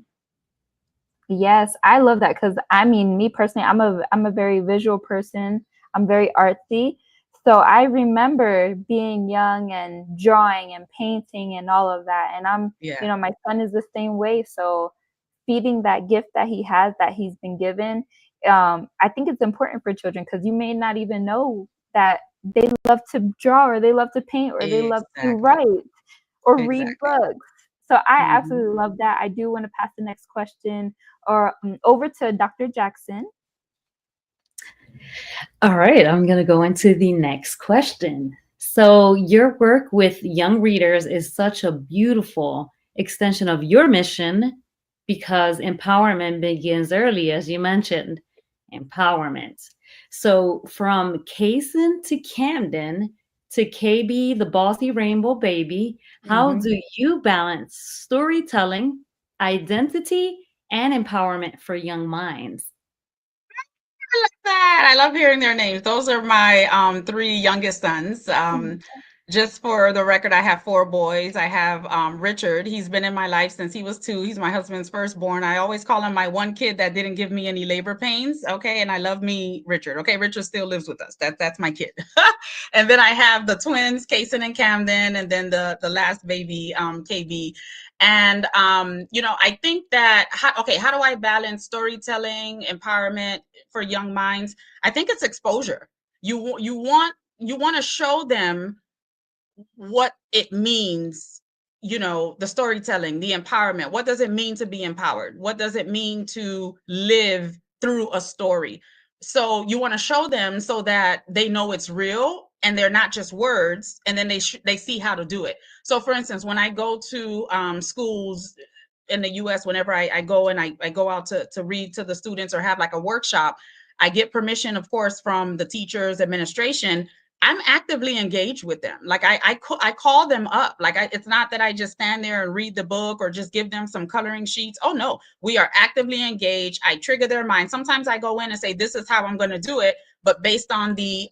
Yes, I love that because I mean, me personally, I'm a very visual person. I'm very artsy. So I remember being young and drawing and painting and all of that. And Yeah. you know, my son is the same way. So feeding that gift that he has, that he's been given, I think it's important for children because you may not even know that they love to draw or they love to paint or they love to Exactly. write or read Exactly. books. So I Mhm. absolutely love that. I do want to pass the next question or over to Dr. Jackson. All right, I'm going to go into the next question. So, your work with young readers is such a beautiful extension of your mission because empowerment begins early, as you mentioned. Empowerment. So, from Kaysen to Camden to KB, the bossy rainbow baby, how Mhm. do you balance storytelling, identity, and empowerment for young minds? I love that. I love hearing their names. Those are my 3 youngest sons. Just for the record, I have 4 boys. I have Richard. He's been in my life since he was 2. He's my husband's firstborn. I always call him my one kid that didn't give me any labor pains. Okay, and I love me, Richard. Okay, Richard still lives with us. That's my kid. And then I have the twins, Kaysen and Camden, and then the last baby, KB. And you know, I think that how do I balance storytelling, empowerment for young minds? I think it's exposure. You want to show them what it means, you know, the storytelling, the empowerment. What does it mean to be empowered? What does it mean to live through a story? So you want to show them so that they know it's real and they're not just words, and then they see how to do it. So for instance, when I go to schools in the US, whenever I go and I go out to read to the students or have like a workshop, I get permission, of course, from the teachers, administration. I'm actively engaged with them. Like I call them up. Like it's not that I just stand there and read the book or just give them some coloring sheets. Oh no, we are actively engaged. I trigger their mind. Sometimes I go in and say, this is how I'm going to do it. But based on the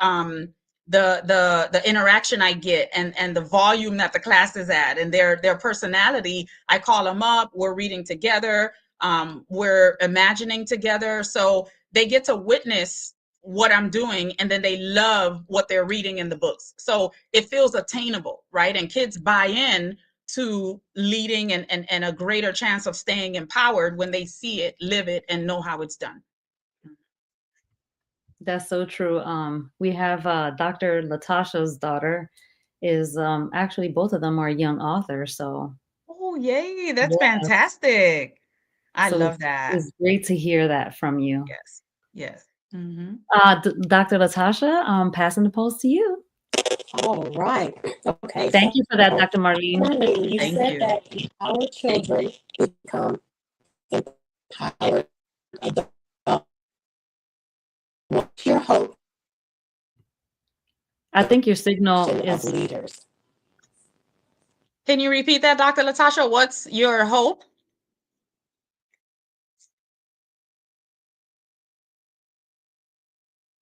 interaction I get and the volume that the class is at and their personality, I call them up. We're reading together. We're imagining together. So they get to witness what I'm doing, and then they love what they're reading in the books. So it feels attainable, right? And kids buy in to leading and a greater chance of staying empowered when they see it, live it, and know how it's done. That's so true. We have Dr. Latasha's daughter is actually both of them are young authors. So Oh, yay. That's yes, fantastic. I so love that. it's great to hear that from you. Yes. Yes. Mm-hmm. Dr. Latasha, passing the post to you. All right. Okay. Thank you for that, So, Dr. Marlene. Marlene, you Thank said you. that our children become empowered adults. What's your hope I think your signal of is leaders? Can you repeat that, Dr. Latasha? What's your hope?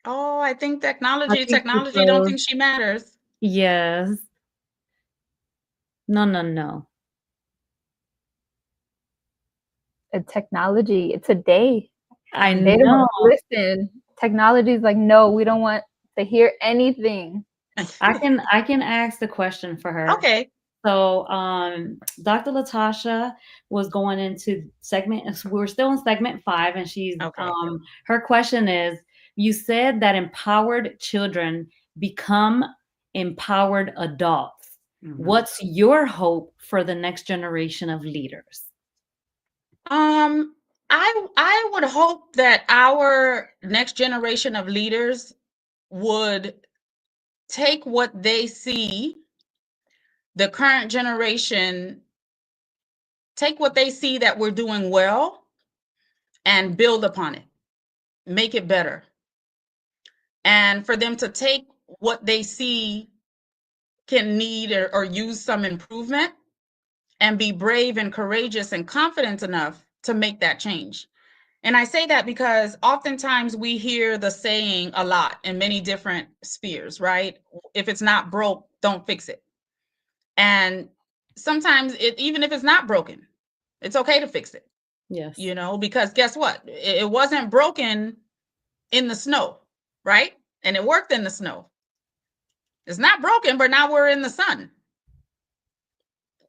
Oh, I think I technology, think she don't froze. think she matters. Yes. No. Technology, it's a day. I They don't know. listen. Technology is like, no, we don't want to hear anything. I can ask the question for her. Okay. So, Dr. Latasha was going into we're still in segment 5, and Okay. her question is, you said that empowered children become empowered adults. Mhm. What's your hope for the next generation of leaders? I would hope that our next generation of leaders would take what they see, the current generation, take what they see that we're doing well and build upon it, make it better. And for them to take what they see can need or use some improvement, and be brave and courageous and confident enough to make that change. And I say that because oftentimes we hear the saying a lot in many different spheres, right? If it's not broke, don't fix it. And sometimes even if it's not broken, it's okay to fix it, Yes. because guess what? It wasn't broken in the snow, right? And it worked in the snow. It's not broken, but now we're in the sun.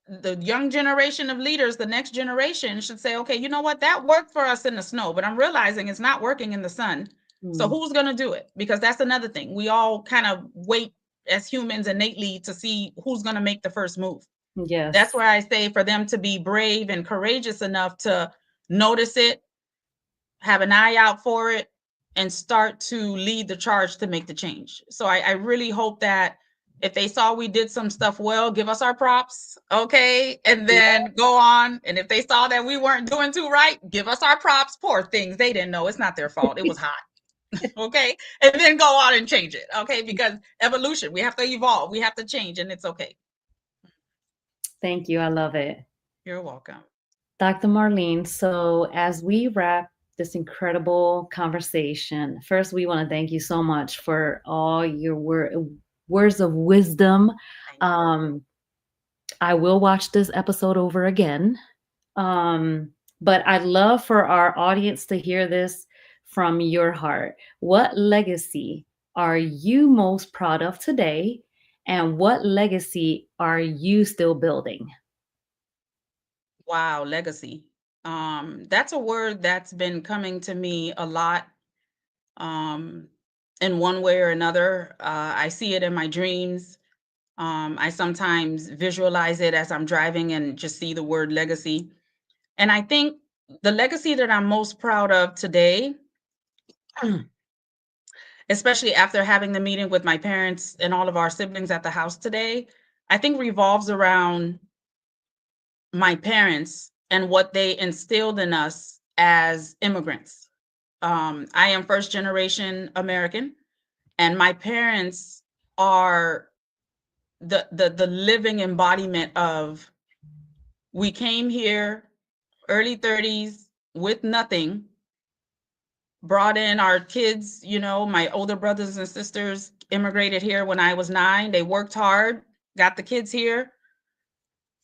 The young generation of leaders, the next generation, should say, okay, you know what? That worked for us in the snow, but I'm realizing it's not working in the sun. So who's going to do it? Because that's another thing. We all kind of wait as humans innately to see who's going to make the first move. Yes. That's where I say for them to be brave and courageous enough to notice it, have an eye out for it, and start to lead the charge to make the change. So I really hope that if they saw we did some stuff well, give us our props, okay? And then go on. And if they saw that we weren't doing too right, give us our props. Poor things, they didn't know. It's not their fault. It was hot. Okay? And then go on and change it, okay? Because evolution, we have to evolve. We have to change, and it's okay. Thank you. I love it. You're welcome. Dr. Marline, so as we wrap this incredible conversation, first, we want to thank you so much for all your words of wisdom. I will watch this episode over again. But I'd love for our audience to hear this from your heart. What legacy are you most proud of today? And what legacy are you still building? Wow, legacy. That's a word that's been coming to me a lot, in one way or another. I see it in my dreams. I sometimes visualize it as I'm driving and just see the word legacy. And I think the legacy that I'm most proud of today, especially after having the meeting with my parents and all of our siblings at the house today, I think revolves around my parents and what they instilled in us as immigrants. I am first generation American, and my parents are the living embodiment of, we came here early 30s with nothing, brought in our kids, my older brothers and sisters immigrated here when I was 9. They worked hard, got the kids here.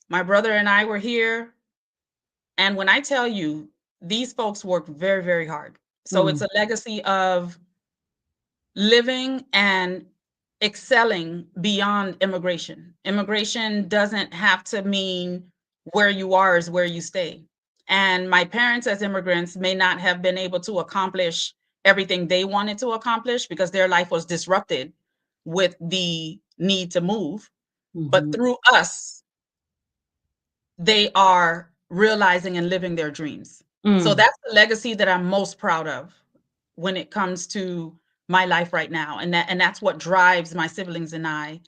My brother and I were here. And when I tell you, these folks worked very, very hard. So it's a legacy of living and excelling beyond immigration. Immigration doesn't have to mean where you are is where you stay. And my parents as immigrants may not have been able to accomplish everything they wanted to accomplish because their life was disrupted with the need to move. But through us, they are realizing and living their dreams. So that's the legacy that I'm most proud of when it comes to my life right now. And that's what drives my siblings and I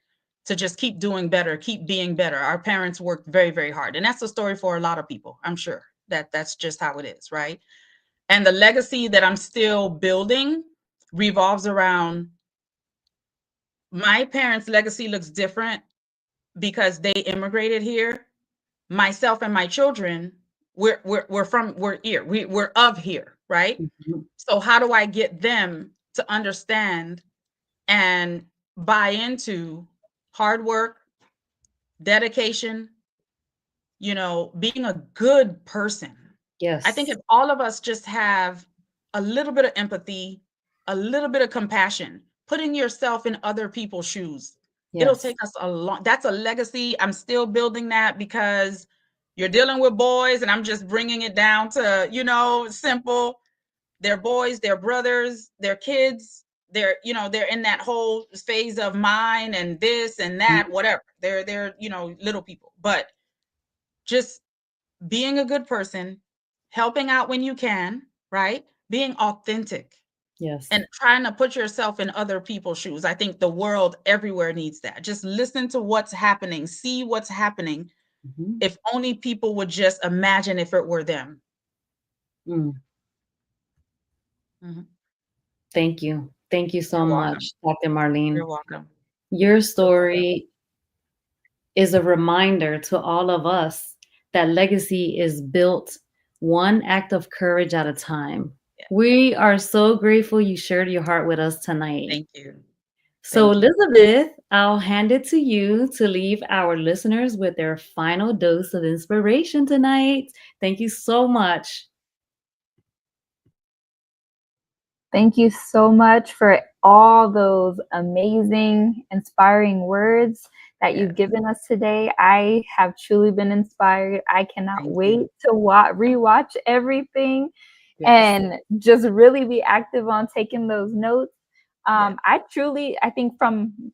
to just keep doing better, keep being better. Our parents worked very, very hard. And that's a story for a lot of people. I'm sure that's just how it is, right? And the legacy that I'm still building revolves around my parents' legacy looks different because they immigrated here. Myself and my children, we're here. We're of here, right? So how do I get them to understand and buy into hard work, dedication, being a good person? Yes. I think if all of us just have a little bit of empathy, a little bit of compassion, putting yourself in other people's shoes, it'll take us a long, that's a legacy. I'm still building that because you're dealing with boys and I'm just bringing it down to, simple. They're boys, they're brothers, they're kids. They're in that whole phase of mine and this and that, whatever. They're little people, but just being a good person, helping out when you can, right? Being authentic. Yes. And trying to put yourself in other people's shoes. I think the world everywhere needs that. Just listen to what's happening, see what's happening. If only people would just imagine if it were them. Thank you. Thank you so You're much, welcome. Dr. Marline. You're welcome. Your story is a reminder to all of us that legacy is built one act of courage at a time. Yeah. We are so grateful you shared your heart with us tonight. Thank you. So, Thank you. Elizabeth, I'll hand it to you to leave our listeners with their final dose of inspiration tonight. Thank you so much. Thank you so much for all those amazing, inspiring words that you've Yes. given us today. I have truly been inspired. I cannot Thank wait you. to rewatch everything Yes. and just really be active on taking those notes. Yes. I think from,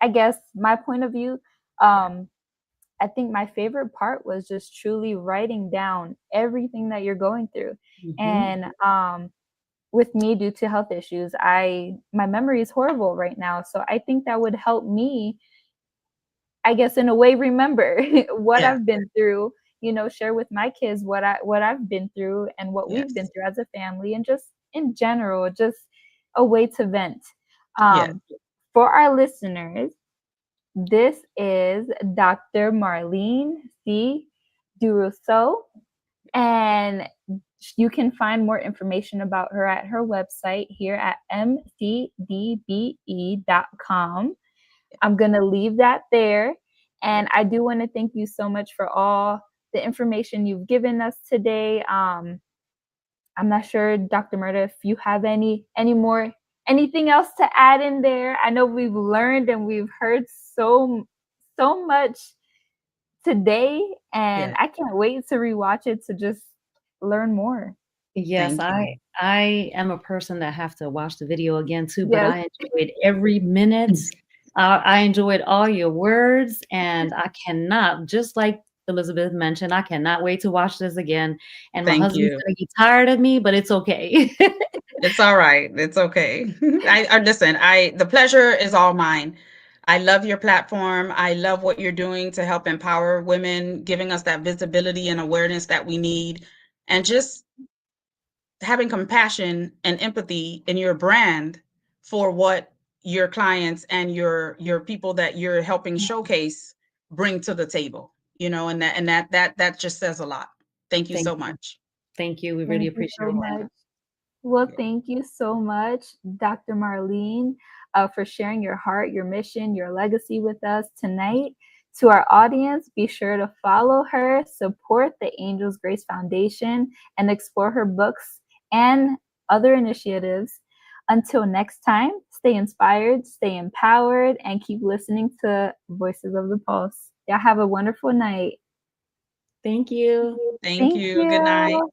I guess, my point of view, I think my favorite part was just truly writing down everything that you're going through. Mhm. And with me, due to health issues, my memory is horrible right now. So I think that would help me, I guess, in a way, remember what Yeah. I've been through, share with my kids what I've been through and what we've been Yes. through as a family, and just in general, just a way to vent. Yes. Um, for our listeners, this is Dr. Marline C. Duroseau, and you can find more information about her at her website here at mcdbe.com. I'm going to leave that there. And I do want to thank you so much for all the information you've given us today. I'm not sure, Dr. Mirta, if you have anything else to add in there. I know we've learned and we've heard so much today, and Yes. I can't wait to rewatch it to just learn more. Yes, Thank you. I am a person that have to watch the video again too, but Yes. I enjoyed every minute. I enjoyed all your words, and I cannot, just like Elizabeth mentioned, I cannot wait to watch this again. And my Thank husband's you. gonna get tired of me, but it's okay. It's all right. It's okay. I listen, the pleasure is all mine. I love your platform. I love what you're doing to help empower women, giving us that visibility and awareness that we need, and just having compassion and empathy in your brand for what your clients and your people that you're helping showcase bring to the table, and that just says a lot. Thank you Thank so you. much. Thank you. We really Thank you appreciate so it. much. Well, Yeah. thank you so much, Dr. Marline, for sharing your heart, your mission, your legacy with us tonight. To our audience, be sure to follow her, support the Angels Grace Foundation, and explore her books and other initiatives. Until next time, stay inspired, stay empowered, and keep listening to Voices of the Pulse. Y'all have a wonderful night. Thank you. Thank Thank you. Good night. you.